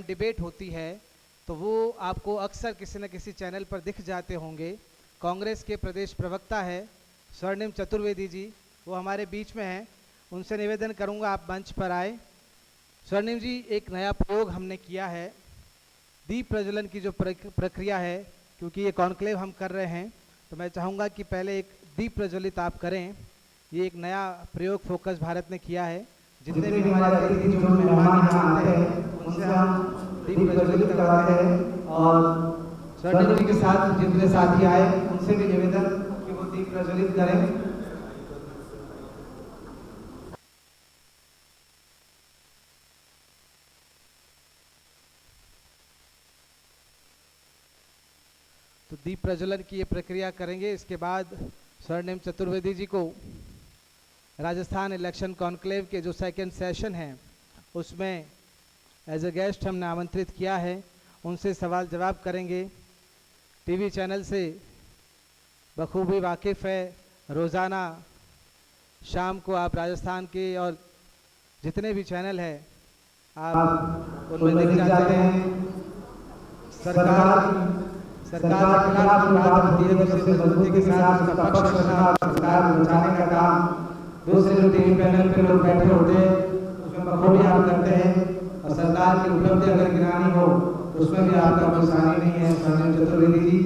Debate होती है तो वो आपको अक्सर किसी न किसी चैनल पर दिख जाते होंगे। कांग्रेस के प्रदेश प्रवक्ता है स्वर्णिम चतुर्वेदी जी, वो हमारे बीच में हैं। उनसे निवेदन करूंगा आप मंच पर आए। स्वर्णिम जी, एक नया प्रयोग हमने किया है, दीप प्रज्वलन की जो प्रक्रिया है, क्योंकि ये कॉन्क्लेव हम कर रहे हैं तो मैं चाहूँगा कि पहले एक दीप प्रज्वलित आप करें। ये एक नया प्रयोग फोकस भारत ने किया है। जितने भी हमारे अतिथि जो मेहमान यहाँ आते हैं उनसे हम दीप प्रज्वलित करवाते हैं, और स्वर्णिम जी के साथ जितने साथी आए उनसे भी निवेदन कि वो दीप प्रज्वलित करें। तो दीप प्रज्वलन की ये प्रक्रिया करेंगे। इसके बाद स्वर्णिम चतुर्वेदी जी को राजस्थान इलेक्शन कॉन्क्लेव के जो सेकंड सेशन है उसमें एज ए गेस्ट हमने आमंत्रित किया है, उनसे सवाल जवाब करेंगे। टीवी चैनल से बखूबी वाकिफ़ है, रोज़ाना शाम को आप राजस्थान के और जितने भी चैनल है आप उनमें दिख जाते हैं। सरकार के खिलाफ जो बात होती है तो उसे मजबूती के साथ उसका पक्ष रखना और सरकार को बचाने का काम दूसरे जो टीवी पैनल पे लोग बैठे होते हैं उसमें बखूबी आप करते हैं, और सरकार की उपलब्धि अगर गिनानी हो तो उसमें भी आपका कोई सानी नहीं है। स्वर्णिम चतुर्वेदी जी,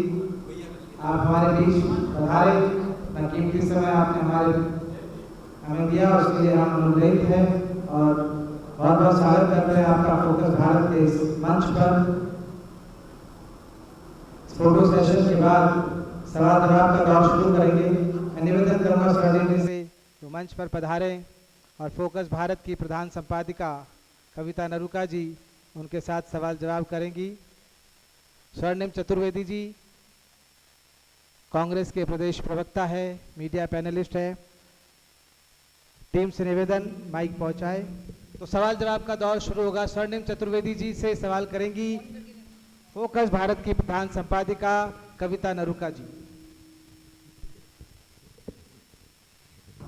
आप हमारे बीच पधारे, अपना कीमती समय आपने हमें दिया, उसके लिए हम अनुग्रहित हैं और बहुत बहुत स्वागत करते हैं आपका फोकस भारत के इस मंच पर। फोटो सेशन के बाद सवाल जवाब का दौर शुरू करेंगे। मैं निवेदन करूंगा स्वर्णिम जी से तो मंच पर पधारें, और फोकस भारत की प्रधान संपादिका कविता नरूका जी उनके साथ सवाल जवाब करेंगी। स्वर्णिम चतुर्वेदी जी कांग्रेस के प्रदेश प्रवक्ता है, मीडिया पैनलिस्ट है। टीम से निवेदन माइक पहुंचाए तो सवाल जवाब का दौर शुरू होगा। स्वर्णिम चतुर्वेदी जी से सवाल करेंगी फोकस भारत की प्रधान संपादिका कविता नरूका जी।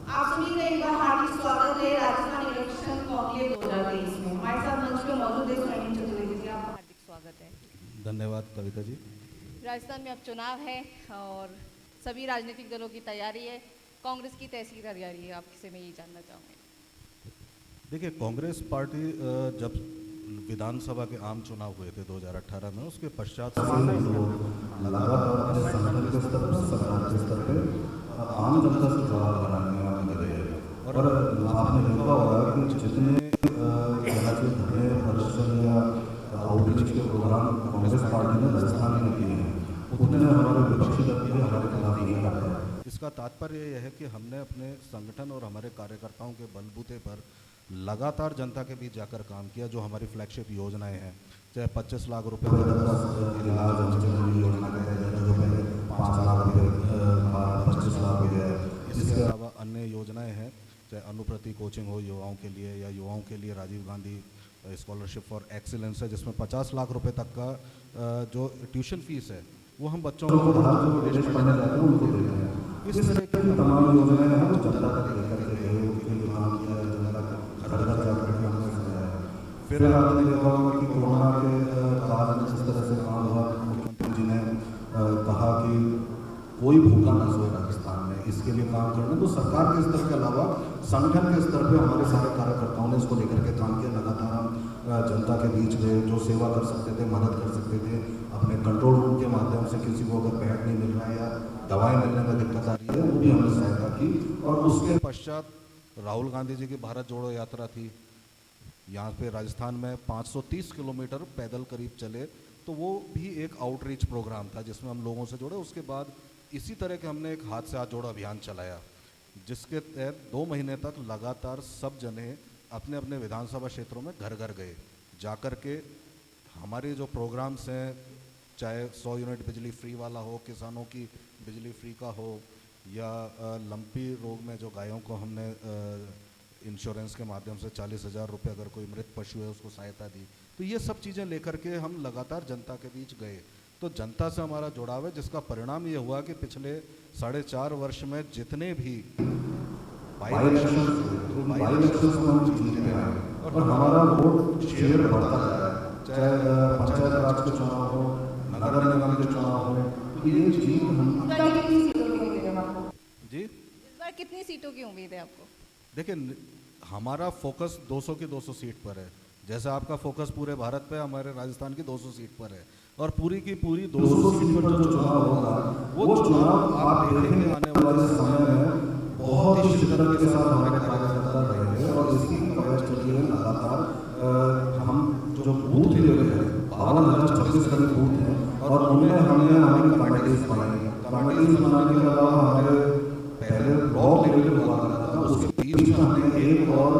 आप सभी का एक बार हार्दिक स्वागत है राजस्थान इलेक्शन कॉन्क्लेव 2023 में। हमारे साथ मंच पे मौजूद है स्वर्णिम चतुर्वेदी जी, आपका हार्दिक स्वागत है। धन्यवाद कविता जी। राजस्थान में अब चुनाव है और सभी राजनीतिक दलों की तैयारी है, कांग्रेस की कैसी तैयारी है आपसे मैं ये जानना चाहूँगी। देखिए, कांग्रेस पार्टी जब विधानसभा के आम चुनाव हुए थे 2018 में, उसके पश्चात आम जनता से सवाल बनाने वाली गई है। और आपने देखा होगा कि जितने धरने प्रदर्शन या आउटरीच के प्रोग्राम कांग्रेस पार्टी ने राजस्थान में किए हैं, उतने हमारे विपक्षी दल भी हमारे खिलाफ नहीं करते हैं। इसका तात्पर्य यह है कि हमने अपने संगठन और हमारे कार्यकर्ताओं के बलबूते पर लगातार जनता के बीच जाकर काम किया। जो हमारी फ्लैगशिप योजनाएं हैं, चाहे 25 लाख रुपए योजना है, 5 लाख रुपये, 25 लाख रुपये, इसके अलावा अन्य योजनाएं हैं, चाहे अनुप्रति कोचिंग हो युवाओं के लिए, या युवाओं के लिए Rajiv Gandhi scholarship for excellence है, जिसमें 50 लाख रुपए तक का जो ट्यूशन फीस है वो हम बच्चों को विदेश पढ़ने जाते हैं उनको देते हैं। इस तरह की तमाम योजनाएं हैं वो जनता तक लेकर के गए, काम किया, जनता का घर घर जाकर के हमने सुनाया है। फिर आपने देखा होगा कि कोरोना के बाद जिस तरह से काम हुआ, मुख्यमंत्री जी ने कहा कि कोई भूखा न सोए राजस्थान में, इसके लिए काम करना। तो सरकार के स्तर के अलावा संगठन के स्तर पे हमारे सारे कार्यकर्ताओं ने इसको लेकर के काम किया। लगातार हम जनता के बीच गए, जो सेवा कर सकते थे, मदद कर सकते थे, अपने कंट्रोल रूम के माध्यम से किसी को अगर बेड नहीं मिल रहा है या दवाएं मिलने में दिक्कत आ रही है, वो भी हमने सहायता की। और उसके पश्चात राहुल गांधी जी की भारत जोड़ो यात्रा थी। यहाँ पे राजस्थान में 530 किलोमीटर पैदल करीब चले, तो वो भी एक आउटरीच प्रोग्राम था जिसमें हम लोगों से जुड़े। उसके बाद इसी तरह के हमने एक हाथ से हाथ जोड़ो अभियान चलाया, जिसके तहत 2 महीने तक लगातार सब जने अपने अपने विधानसभा क्षेत्रों में घर घर गए, जाकर के हमारे जो प्रोग्राम्स हैं, चाहे 100 यूनिट बिजली फ्री वाला हो, किसानों की बिजली फ्री का हो, या लंपी रोग में जो गायों को हमने इंश्योरेंस के माध्यम से 40,000 रुपये, अगर कोई मृत पशु है उसको सहायता दी। तो ये सब चीज़ें लेकर के हम लगातार जनता के बीच गए। तो जनता से हमारा जुड़ाव है, जिसका परिणाम ये हुआ कि पिछले 4.5 वर्ष में जितने भी बाई इलेक्शन और हमारा वोट शेयर बढ़ता जा रहा है। चाहे पंचायत राज के चुनाव हो, नगर निगम के चुनाव हो, तो ये जीत हम कितनी सीटों की उम्मीद है आपको? जी इस बार कितनी सीटों की उम्मीद है आपको? देखिए, हमारा फोकस 200 की 200 सीट पर है। जैसे आपका फोकस पूरे भारत पे, हमारे राजस्थान की 200 सीट पर है, और पूरी की पूरी 200 सीट पर जो चुनाव होगा वो चुनाव आप देखेंगे आने वाले समय में बहुत ही शिद्दत के साथ हमारे कार्यकर्ता रहेंगे। और इसकी कवरेज के लिए लगातार हम जो बूथ ले रहे हैं 52,026 करीब बूथ हैं, और उनमें हमने हमारी कमेटीज बनाई। कमेटीज बनाने के अलावा हमारे पहले ब्लॉक लेवल पे हुआ करता था, उसके बीच में हमने एक और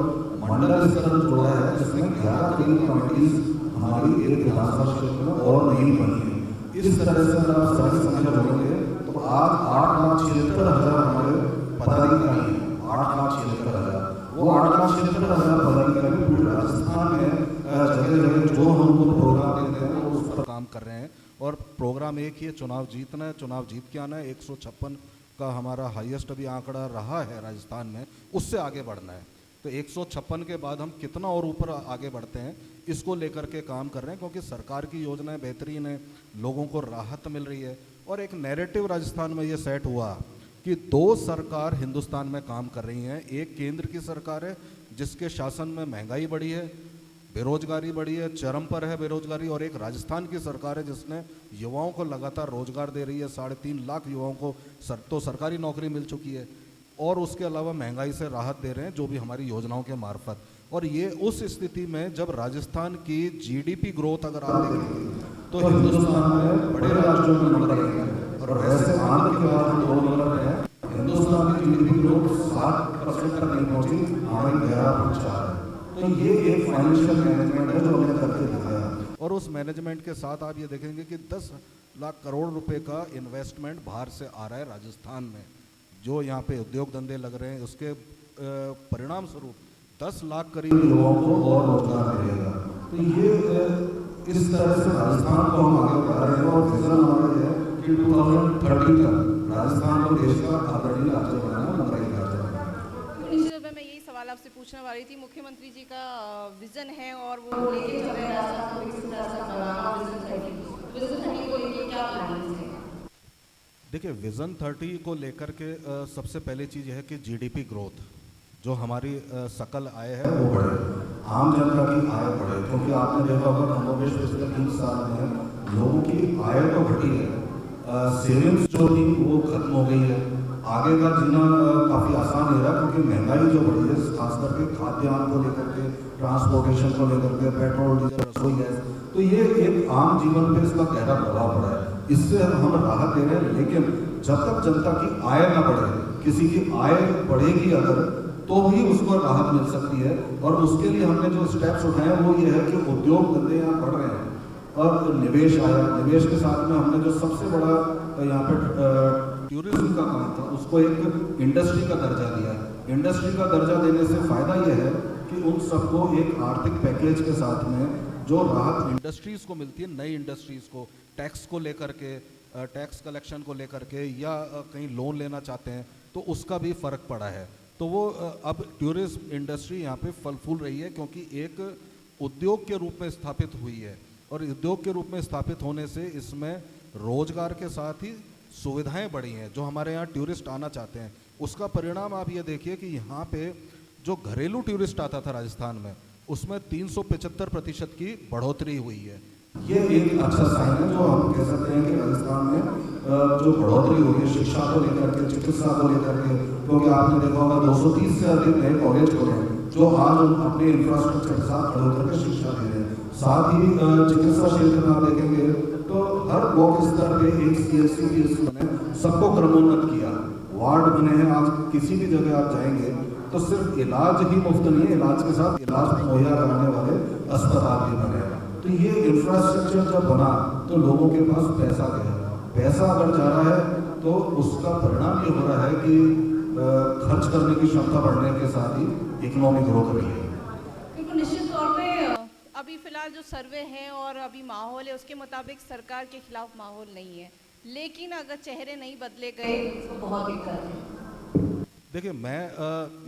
मंडल स्तर जोड़ा है, जिसमें 11 करीब कमेटीज हमारी एक विधानसभा क्षेत्र में और नहीं बनी है। इस तरह से अगर आप सारी संख्या जोड़ेंगे तो आज 8,76,000 हमारे पदाधिकारी हैं। 8,76,000, वो 8,76,000 पदाधिकारी पूरे राजस्थान में जगह जगह जो हम उनको प्रोग्राम देते हैं वो उस पर काम कर रहे हैं। और प्रोग्राम एक ही है, चुनाव जीतना है, चुनाव जीत के आना है। 156 का हमारा हाईएस्ट अभी आंकड़ा रहा है राजस्थान में, उससे आगे बढ़ना है। तो 156 के बाद हम कितना और ऊपर आगे बढ़ते हैं, इसको लेकर के काम कर रहे हैं, क्योंकि सरकार की योजनाएं बेहतरीन है, लोगों को राहत मिल रही है। और एक नैरेटिव राजस्थान में ये सेट हुआ कि 2 सरकार हिंदुस्तान में काम कर रही हैं। एक केंद्र की सरकार है जिसके शासन में महंगाई बढ़ी है, बेरोजगारी बढ़ी है, चरम पर है बेरोजगारी, और एक राजस्थान की सरकार है जिसने युवाओं को लगातार रोजगार दे रही है। 3.5 लाख युवाओं को तो सरकारी नौकरी मिल चुकी है, और उसके अलावा महंगाई से राहत दे रहे हैं जो भी हमारी योजनाओं के मार्फत। और ये उस स्थिति में जब राजस्थान की जीडीपी ग्रोथ अगर आप देखें तो हिंदुस्तान में बड़े राज्यों में नंबर 1 है, और वैसे आंध्र के बाद 2 नंबर पे है। हिंदुस्तान की जीडीपी ग्रोथ 7% तक नहीं पहुंची, हमारी 11.4 है। तो ये एक फाइनेंशियल मैनेजमेंट है जो हमने करके दिखाया। और उस मैनेजमेंट के साथ आप ये देखेंगे कि 10 लाख करोड़ रुपए का इन्वेस्टमेंट बाहर से आ रहा है राजस्थान में। जो यहाँ पे उद्योग धंधे लग रहे हैं, उसके परिणाम स्वरूप 10 लाख करीब युवाओं को और रोजगार मिलेगा। तो ये इस तरह से राजस्थान को हम आगे बढ़ा रहे हैं, और विजन हमारा ये है कि 2030 तक राजस्थान को देश का अग्रणी राज्य बनाना, नंबर 1 राज्य बनाना। निश्चित रूप में मैं यही सवाल आपसे पूछने वाली थी। मुख्यमंत्री जी का विजन है और वो लेके चल रहे हैं राजस्थान को विकसित राजस्थान बनाना, विजन 30 को लेके क्या प्लानिंग है? देखिए, विज़न 30 को लेकर के सबसे पहली चीज़ है कि जीडीपी ग्रोथ जो हमारी सकल आय है वो बढ़े, आम जनता की आय बढ़े। क्योंकि आपने देखा होगा कमोबेश पिछले 3 साल में लोगों की आय तो घटी है, सेविंग्स जो थी वो खत्म हो गई है। आगे का जीना काफ़ी आसान नहीं रहा, क्योंकि महंगाई जो बढ़ी है, खास करके खाद्यान्न को लेकर के, ट्रांसपोर्टेशन को लेकर के, पेट्रोल डीजल रसोई गैस, तो ये एक आम जीवन पे इसका गहरा प्रभाव पड़ा है। इससे हम राहत दे रहे हैं, लेकिन जब तक जनता की आय ना बढ़े, किसी की आय बढ़ेगी अगर तो ही उसको राहत मिल सकती है। और उसके लिए हमने जो स्टेप्स उठाए वो ये है कि उद्योग धंधे यहाँ बढ़ रहे हैं और निवेश आया। निवेश के साथ में हमने जो सबसे बड़ा यहाँ पे टूरिज्म का काम था, उसको एक इंडस्ट्री का दर्जा दिया है। इंडस्ट्री का दर्जा देने से फायदा ये है कि उन सबको एक आर्थिक पैकेज के साथ में जो राहत इंडस्ट्रीज़ को मिलती है, नई इंडस्ट्रीज़ को टैक्स को लेकर के, टैक्स कलेक्शन को लेकर के, या कहीं लोन लेना चाहते हैं तो उसका भी फ़र्क पड़ा है। तो वो अब टूरिज्म इंडस्ट्री यहाँ पे फल फूल रही है, क्योंकि एक उद्योग के रूप में स्थापित हुई है। और उद्योग के रूप में स्थापित होने से इसमें रोजगार के साथ ही सुविधाएं बढ़ी हैं। जो हमारे यहाँ टूरिस्ट आना चाहते हैं, उसका परिणाम आप ये देखिए कि यहाँ पे जो घरेलू टूरिस्ट आता था राजस्थान में, उसमें 375% की बढ़ोतरी हुई है। ये एक अच्छा साइन है जो हम कह सकते हैं कि राजस्थान में जो बढ़ोतरी हुई है शिक्षा को लेकर के, चिकित्सा को लेकर के, क्योंकि आपने देखा होगा 230 से अधिक नए कॉलेज खुले हैं जो आज अपने इंफ्रास्ट्रक्चर के साथ खड़े होकर के शिक्षा दे रहे हैं। साथ ही चिकित्सा क्षेत्र में आप देखेंगे तो हर ब्लॉक स्तर पे एक CHC PHC बने, सबको क्रमोन्नत किया, वार्ड बने हैं। आज किसी भी जगह आप जाएंगे तो सिर्फ इलाज ही मुफ्त नहीं है, इलाज के साथ इलाज मुहैया कराने वाले अस्पताल भी बने। तो ये इंफ्रास्ट्रक्चर जब बना तो लोगों के पास पैसा गया, पैसा अगर जा रहा है तो उसका परिणाम ये हो रहा है कि खर्च करने की क्षमता बढ़ने के साथ ही इकोनॉमी ग्रो कर रही है। बिल्कुल निश्चित तौर पे अभी फिलहाल जो सर्वे है और अभी माहौल है उसके मुताबिक सरकार के खिलाफ माहौल नहीं है, लेकिन अगर चेहरे नहीं बदले गए तो बहुत दिक्कत है। देखिए, मैं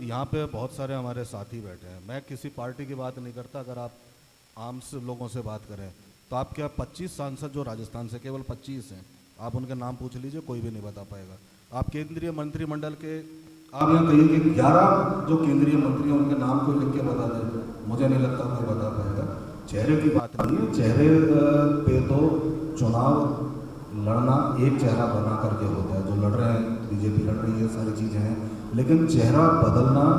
यहाँ पे बहुत सारे हमारे साथी बैठे हैं, मैं किसी पार्टी की बात नहीं करता। अगर आप आम से लोगों से बात करें तो आप क्या 25 सांसद जो राजस्थान से केवल 25 हैं, आप उनके नाम पूछ लीजिए, कोई भी नहीं बता पाएगा। आप केंद्रीय मंत्रिमंडल के आप यहाँ कहिए कि 11 जो केंद्रीय मंत्री हैं उनके नाम कोई लिख के बता दे, मुझे नहीं लगता कोई बता पाएगा। चेहरे की बात नहीं है, चेहरे पे तो चुनाव लड़ना एक चेहरा बना करके होता है, जो लड़ रहे हैं बीजेपी लड़ रही है, सारी चीज़ें हैं, लेकिन चेहरा बदलना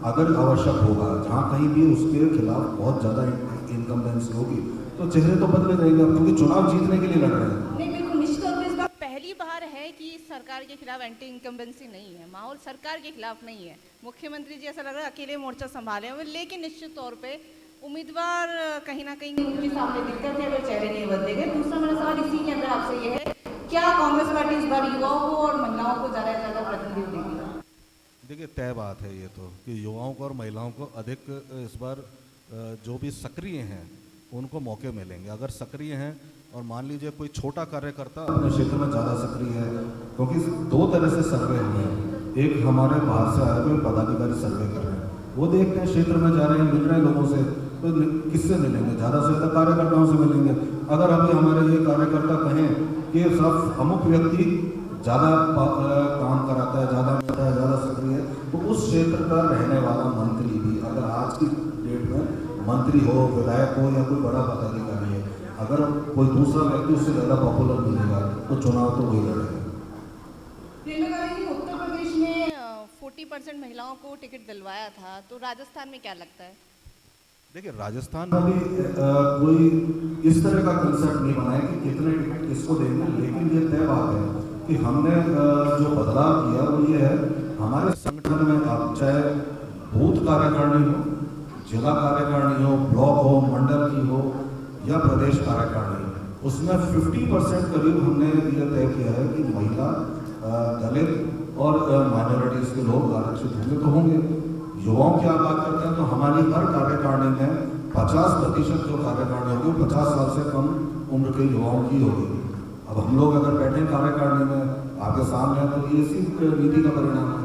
अगर आवश्यक होगा, जहाँ कहीं भी उसके खिलाफ बहुत ज़्यादा इनकम्बेंसी होगी तो चेहरे तो बदले जाएंगे, क्योंकि चुनाव जीतने के लिए लड़ रहे हैं। नहीं, बिल्कुल निश्चित तौर पे इस बार पहली बार है कि सरकार के खिलाफ एंटी इनकम्बेंसी नहीं है, माहौल सरकार के खिलाफ नहीं है। मुख्यमंत्री जी ऐसा लग रहा है अकेले मोर्चा संभाले हुए, लेकिन निश्चित तौर पे उम्मीदवार कहीं ना कहीं उनके सामने दिक्कत है, अगर चेहरे नहीं बदलेंगे। दूसरा मेरा सवाल इसी के अंदर आपसे ये है, क्या कांग्रेस पार्टी इस बार युवाओं को और महिलाओं को ज़्यादा से ज़्यादा प्रतिनिधित्व देगी? देखिए, तय बात है ये तो कि युवाओं को और महिलाओं को अधिक इस बार जो भी सक्रिय हैं उनको मौके मिलेंगे। अगर सक्रिय हैं और मान लीजिए कोई छोटा कार्यकर्ता अपने क्षेत्र में ज़्यादा सक्रिय है, क्योंकि दो तरह से सर्वे हुए हैं। एक हमारे बाहर से आए हुए पदाधिकारी सर्वे कर रहे हैं, वो देखते हैं क्षेत्र में जा रहे हैं, मिल रहे हैं लोगों से, तो किससे मिलेंगे? ज़्यादा से ज़्यादा कार्यकर्ताओं से मिलेंगे। अगर अभी हमारे ये कार्यकर्ता कहें कि सब अमुक व्यक्ति ज़्यादा काम कराता है, ज़्यादा मिलता है, ज़्यादा सक्रिय है, तो उस क्षेत्र का रहने वाला मंत्री भी, अगर आज की डेट में मंत्री हो, विधायक हो या कोई बड़ा पदाधिकारी है, अगर कोई दूसरा व्यक्ति उससे ज़्यादा पॉपुलर मिलेगा तो चुनाव तो वही लड़ेगा। उत्तर प्रदेश में 40% महिलाओं को टिकट दिलवाया था, तो राजस्थान में क्या लगता है? देखिए, राजस्थान अभी कोई इस तरह का कंसेप्ट नहीं बनाया कि कितने टिकट किसको देंगे, लेकिन ये तय बात है कि हमने जो बदलाव किया वो ये है, हमारे संगठन में अब चाहे बूथ कार्यकारिणी हो, जिला कार्यकारिणी हो, ब्लॉक हो, मंडल की हो या प्रदेश कार्यकारिणी हो, उसमें 50% करीब हमने ये तय किया है कि महिला, दलित और माइनॉरिटीज़ के लोग आरक्षित होंगे तो होंगे। युवाओं की आप बात करते हैं तो हमारी हर कार्यकारिणी में 50% जो कार्यकारिणी होगी 50 साल से कम उम्र के युवाओं की होगी। अब हम लोग अगर बैठे कार्यकारिणी में आपके सामने है तो ये इसी नीति का परिणाम है।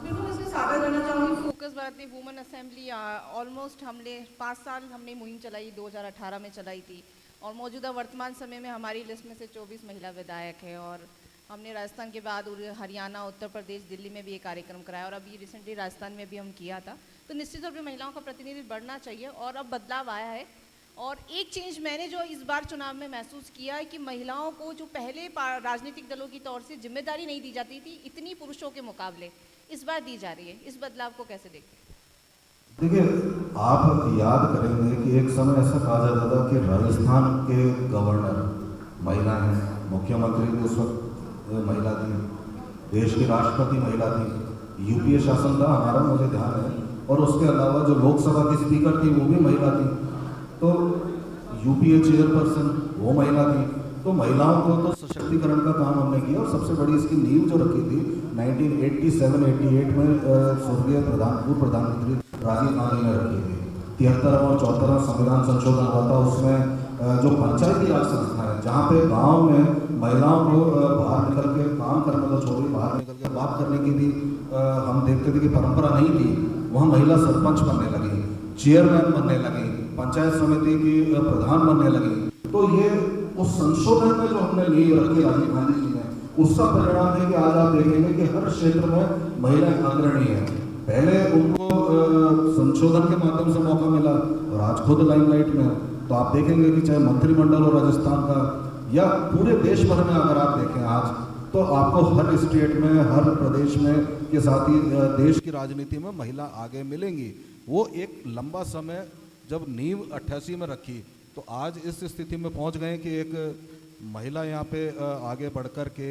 बिल्कुल इसमें साझा करना चाहूँगी। फोकस भारतीय वुमेन असेंबली ऑलमोस्ट हमने 5 साल हमने मुहिम चलाई, 2018 में चलाई थी, और मौजूदा वर्तमान समय में हमारी लिस्ट में से 24 महिला विधायक है, और हमने राजस्थान के बाद हरियाणा, उत्तर प्रदेश, दिल्ली में भी ये कार्यक्रम कराया, और अभी रिसेंटली राजस्थान में भी हम किया था। तो निश्चित तौर पे महिलाओं का प्रतिनिधित्व बढ़ना चाहिए, और अब बदलाव आया है। और एक चेंज मैंने जो इस बार चुनाव में महसूस किया है कि महिलाओं को जो पहले राजनीतिक दलों की तौर से जिम्मेदारी नहीं दी जाती थी इतनी पुरुषों के मुकाबले, इस बार दी जा रही है। इस बदलाव को कैसे देखते हैं? देखिए, आप याद करेंगे कि एक समय ऐसा कहा जाता था कि राजस्थान के गवर्नर महिला हैं, मुख्यमंत्री भी उस वक्त महिला थी, देश की राष्ट्रपति महिला थी, यूपीए शासन था हमारा, मुझे ध्यान है, और उसके अलावा जो लोकसभा की स्पीकर थी वो भी महिला थी, तो यूपीए चेयरपर्सन वो महिला थी। तो महिलाओं को तो सशक्तिकरण का काम हमने किया, और सबसे बड़ी इसकी नींव जो रखी थी 1987-88 में स्वर्गीय पूर्व प्रधानमंत्री राजीव गांधी ने रखी थी। 73वां और 74वां संविधान संशोधन हुआ था, उसमें जो पंचायती राज संस्था है, जहाँ पे गांव में महिलाओं को बाहर निकल के काम करने को छोड़ी, बाहर निकल के बात करने की भी हम देखते थे कि परंपरा नहीं थी, वहाँ महिला सरपंच बनने लगी, चेयरमैन बनने लगी, पंचायत समिति की प्रधान बनने लगी। तो ये उस संशोधन में जो हमने नींव रखी राजीव गांधी जी ने, उसका परिणाम है कि आज आप देखेंगे कि हर क्षेत्र में महिलाएं अग्रणी है। पहले उनको संशोधन के माध्यम से मौका मिला और आज खुद लाइमलाइट में है। तो आप देखेंगे कि चाहे मंत्रिमंडल हो राजस्थान का या पूरे देश भर में अगर आप देखें आज, तो आपको हर स्टेट में, हर प्रदेश में के साथ ही देश की राजनीति में महिला आगे मिलेंगी। वो एक लंबा समय जब नींव 88 में रखी, तो आज इस स्थिति में पहुंच गए कि एक महिला यहाँ पे आगे बढ़कर के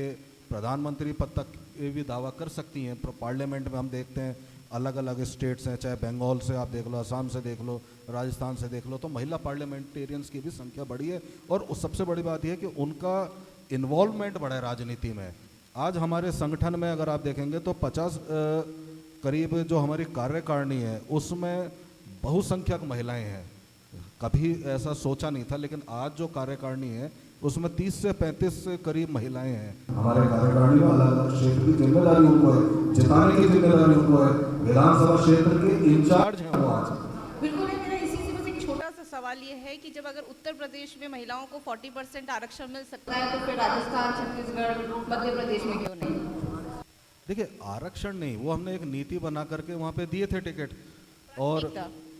प्रधानमंत्री पद तक भी दावा कर सकती हैं। पार्लियामेंट में हम देखते हैं अलग अलग स्टेट्स हैं, चाहे बंगाल से आप देख लो, असम से देख लो, राजस्थान से देख लो, तो महिला पार्लियामेंटेरियंस की भी संख्या बढ़ी है। और सबसे बड़ी बात यह है कि उनका इन्वॉल्वमेंट बढ़ा है राजनीति में। आज हमारे संगठन में अगर आप देखेंगे तो 50 करीब जो हमारी कार्यकारिणी है उसमें बहुसंख्यक महिलाएं हैं। कभी ऐसा सोचा नहीं था, लेकिन आज जो कार्यकारिणी है उसमें 30 से 35 से करीब महिलाएं हैं। हमारे कार्यकारिणी में अलग अलग क्षेत्र की जिम्मेदारी उनको है, जिताने की जिम्मेदारी उनको है, विधानसभा क्षेत्र के इंचार्ज हैं वो आज। बिल्कुल, मेरा इसी से बस एक छोटा सा सवाल सवाल ये है कि जब अगर उत्तर प्रदेश में महिलाओं को 40% आरक्षण मिल सकता है तो फिर राजस्थान, छत्तीसगढ़, मध्य प्रदेश में क्यों नहीं? देखिए, आरक्षण नहीं, वो हमने एक नीति बना करके वहाँ पे दिए थे टिकट और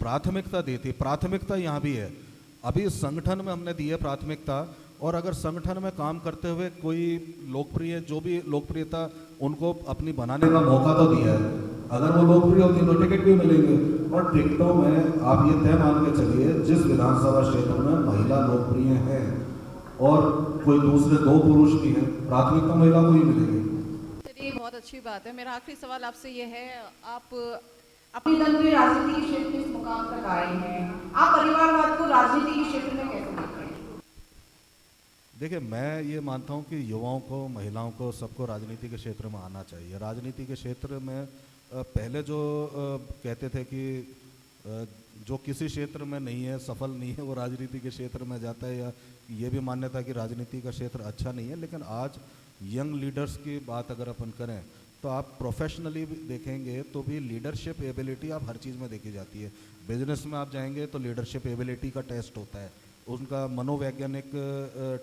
प्राथमिकता दी थी। प्राथमिकता यहाँ भी है, अभी संगठन में हमने दी है प्राथमिकता, और अगर संगठन में काम करते हुए कोई लोकप्रिय, जो भी लोकप्रियता उनको अपनी बनाने का मौका तो दिया है, अगर वो लोकप्रिय होती तो टिकट भी मिलेंगे। और टिकटों में आप ये तय मान के चलिए, जिस विधानसभा क्षेत्र में महिला लोकप्रिय है और कोई दूसरे 2 पुरुष भी हैं, प्राथमिकता महिला को ही मिलेगी। चलिए, बहुत अच्छी बात है। मेरा आखिरी सवाल आपसे ये है, आप अपनी दल में राजनीति के क्षेत्र में इस मुकाम तक आए हैं, आप परिवारवाद को राजनीति के क्षेत्र में कैसे देखते हैं? देखिए, मैं ये मानता हूँ कि युवाओं को, महिलाओं को, सबको राजनीति के क्षेत्र में आना चाहिए। राजनीति के क्षेत्र में पहले जो कहते थे कि जो किसी क्षेत्र में नहीं है, सफल नहीं है, वो राजनीति के क्षेत्र में जाता है, या ये भी मान्यता कि राजनीति का क्षेत्र अच्छा नहीं है। लेकिन आज यंग लीडर्स की बात अगर अपन करें तो आप प्रोफेशनली भी देखेंगे तो भी लीडरशिप एबिलिटी आप हर चीज़ में देखी जाती है। बिजनेस में आप जाएंगे तो लीडरशिप एबिलिटी का टेस्ट होता है, उनका मनोवैज्ञानिक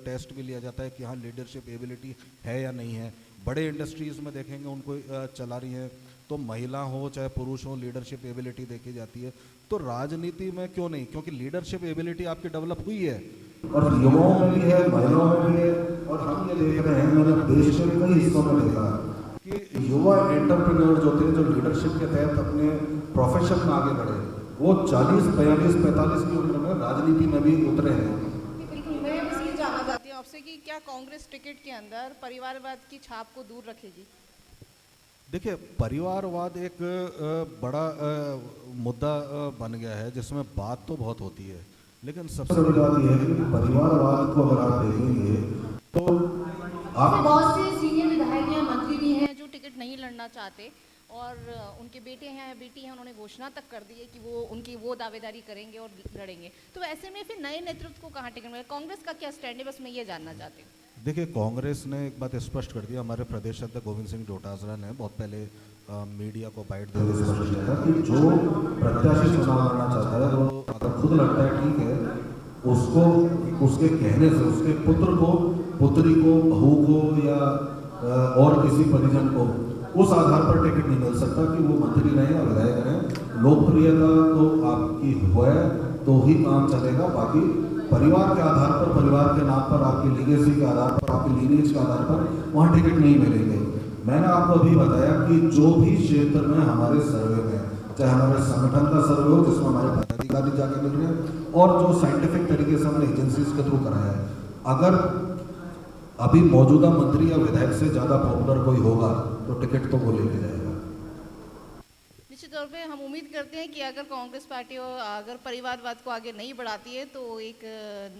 टेस्ट भी लिया जाता है कि हाँ लीडरशिप एबिलिटी है या नहीं है। बड़े इंडस्ट्रीज़ में देखेंगे उनको चला रही हैं तो महिला हो चाहे पुरुष हो, लीडरशिप एबिलिटी देखी जाती है। तो राजनीति में क्यों नहीं, क्योंकि लीडरशिप एबिलिटी आपकी डेवलप हुई है और युवाओं में भी है, महिलाओं में भी है। और हम ये देख रहे हैं, मैंने देश के कई हिस्सों में देखा कि युवा एंटरप्रेन्योर जो थे, जो लीडरशिप के तहत अपने प्रोफेशन में आगे बढ़े, वो 40, 42, 45 की उम्र में राजनीति में भी उतरे हैं। बिल्कुल, मैं बस ये जानना चाहती हूँ आपसे कि क्या कांग्रेस टिकट के अंदर परिवारवाद की छाप को दूर रखेगी? देखिए, परिवारवाद एक बड़ा मुद्दा बन गया है जिसमें बात तो बहुत होती है, लेकिन सबसे बड़ी बात यह है कि परिवारवाद को अगर आप देखेंगे तो आप बहुत से सीनियर विधायक या मंत्री भी हैं जो टिकट नहीं लड़ना चाहते और उनके बेटे हैं या बेटी हैं, उन्होंने घोषणा तक कर दी है कि वो उनकी वो दावेदारी करेंगे और लड़ेंगे। तो ऐसे में फिर नए नेतृत्व को कहाँ टिकट मिलेगा? कांग्रेस का क्या स्टैंड है, बस मैं ये जानना चाहती हूँ। देखिए, कांग्रेस ने एक बात स्पष्ट कर दिया, हमारे प्रदेश अध्यक्ष गोविंद सिंह डोटासरा ने बहुत पहले मीडिया को बाइट दे दी स्पष्ट किया था कि जो प्रत्याशी चुनाव लड़ना चाहता है वो अगर खुद लड़ता है ठीक है, उसको उसके कहने से उसके पुत्र को, पुत्री को, बहू को या और किसी परिजन को उस आधार पर टिकट नहीं मिल सकता कि वो मंत्री रहे या विधायक रहे। लोकप्रियता तो आपकी है तो ही काम चलेगा, बाकी परिवार के आधार पर, परिवार के नाम पर, आपकी लीगेसी के आधार पर, आपकी लीनेज के आधार पर वहाँ टिकट नहीं मिलेंगे। मैंने आपको अभी बताया कि जो भी क्षेत्र में हमारे सर्वे में, चाहे हमारे संगठन का सर्वे हो जिसमें हमारे पदाधिकारी जाके मिल रहे हैं, और जो साइंटिफिक तरीके से हमने एजेंसीज के थ्रू कराया है, अगर अभी मौजूदा मंत्री या विधायक से ज़्यादा पॉपुलर कोई होगा तो टिकट तो वो लेके जाएगा। निश्चित तौर पे हम उम्मीद करते हैं कि अगर कांग्रेस पार्टी अगर परिवारवाद को आगे नहीं बढ़ाती है तो एक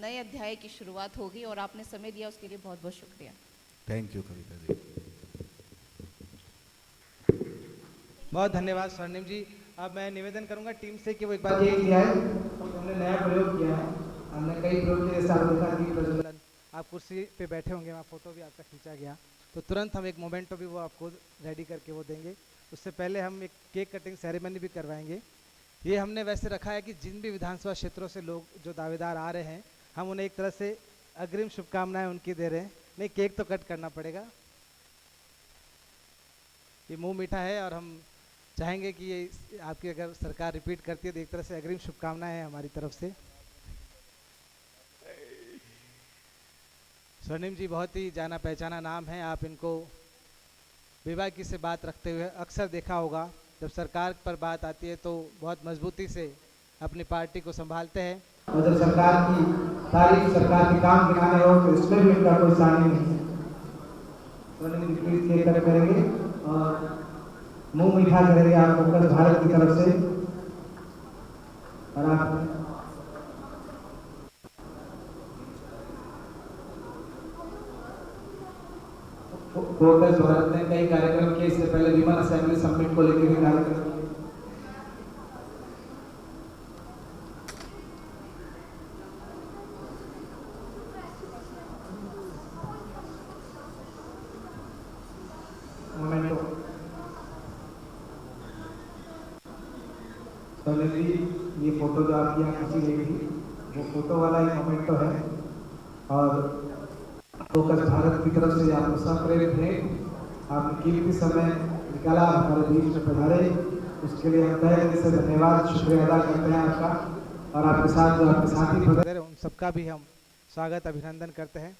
नए अध्याय की शुरुआत होगी, और आपने समय दिया उसके लिए बहुत बहुत शुक्रिया। Thank you Kavita ji. बहुत धन्यवाद स्वर्णिम जी। अब मैं निवेदन करूंगा टीम से कि वो एक बार ये किया है, हमने नया प्रयोग किया है, हमने कई प्रयोग के साथ देखा कि प्रज्वलन, आप कुर्सी पे बैठे होंगे, वहाँ फोटो भी आपका खींचा गया, तो तुरंत हम एक मोमेंटो भी वो आपको रेडी करके वो देंगे। उससे पहले हम एक केक कटिंग सेरेमनी भी करवाएंगे। ये हमने वैसे रखा है कि जिन भी विधानसभा क्षेत्रों से लोग जो दावेदार आ रहे हैं, हम उन्हें एक तरह से अग्रिम शुभकामनाएं उनकी दे रहे हैं। नहीं, केक तो कट करना पड़ेगा, ये मुंह मीठा है और हम चाहेंगे कि ये आपकी अगर सरकार रिपीट करती है तो एक तरह से अग्रिम शुभकामनाएं हैं हमारी तरफ से। स्वर्णिम जी बहुत ही जाना पहचाना नाम है, आप इनको बेबाकी से बात रखते हुए अक्सर देखा होगा, जब सरकार पर बात आती है तो बहुत मजबूती से अपनी पार्टी को संभालते हैं। और जब सरकार की तारीफ, सरकार के काम गिनाने हो तो इसमें भी उनका कोई सानी नहीं है। स्वर्णिम जी प्लीज केक कट करेंगे और मुंह मीठा करेंगे आपको उत्तर भारत की तरफ से। और आप फोकस भारत ने कई कार्यक्रम किए, इससे पहले विमन असेंबली समिट को लेकर भी कार्यक्रम किए। मोमेंटो तो ये फोटो जो आपकी यहाँ खींची गई थी वो फोटो वाला ही मोमेंटो है। और फोकस भारत की तरफ से आप सप्रेम भेंट आपने कीमती समय निकाला हमारे बीच में पधारे, उसके लिए हम तहे दिल से धन्यवाद शुक्रिया अदा करते हैं आपका। और आपके साथ जो आपके साथी उन सबका भी हम स्वागत अभिनंदन करते हैं।